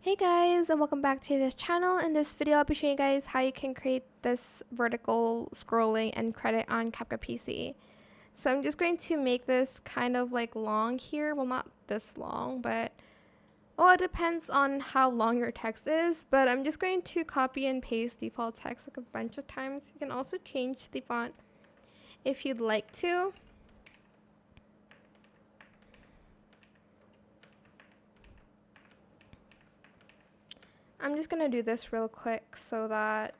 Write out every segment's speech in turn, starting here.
Hey guys, and welcome back to this channel. In this video I'll be showing you guys how you can create this vertical scrolling and credit on CapCut PC. So I'm just going to make this kind of like long here. Well, not this long, but well, it depends on how long your text is, but I'm just going to copy and paste default text like a bunch of times. You can also change the font if you'd like to. I'm just going to do this real quick so that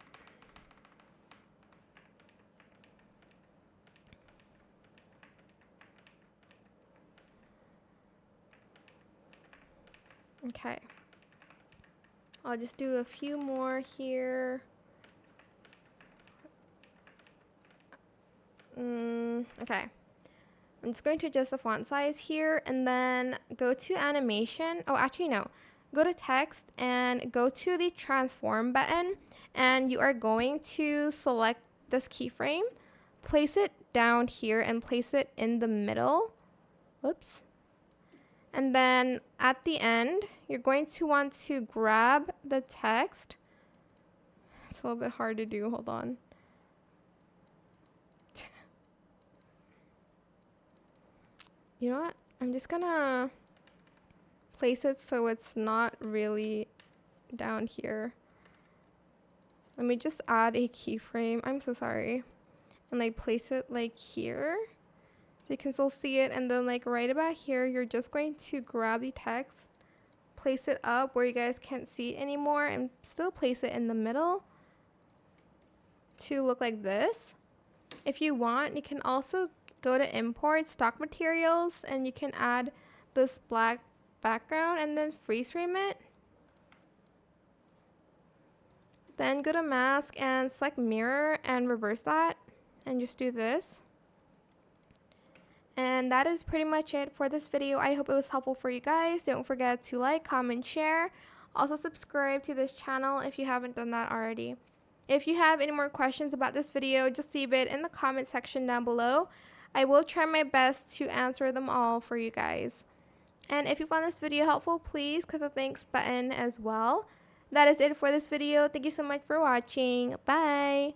okay. I'll just do a few more here. Okay. I'm just going to adjust the font size here and then go to animation. Oh, actually, no. Go to text and go to the transform button, and you are going to select this keyframe, place it down here and place it in the middle. Whoops. And then at the end, you're going to want to grab the text. It's a little bit hard to do. Hold on. You know what? I'm just gonna place it so it's not really down here. Let me just add a keyframe. I'm so sorry. And like place it like here. So you can still see it. And then like right about here, you're just going to grab the text, place it up where you guys can't see it anymore, and still place it in the middle to look like this. If you want, you can also go to import stock materials and you can add this black background and then freeze frame it. Then go to mask and select mirror and reverse that and just do this. And that is pretty much it for this video. I hope it was helpful for you guys. Don't forget to like, comment, share. Also subscribe to this channel if you haven't done that already. If you have any more questions about this video, just leave it in the comment section down below. I will try my best to answer them all for you guys. And if you found this video helpful, please click the thanks button as well. That is it for this video. Thank you so much for watching. Bye!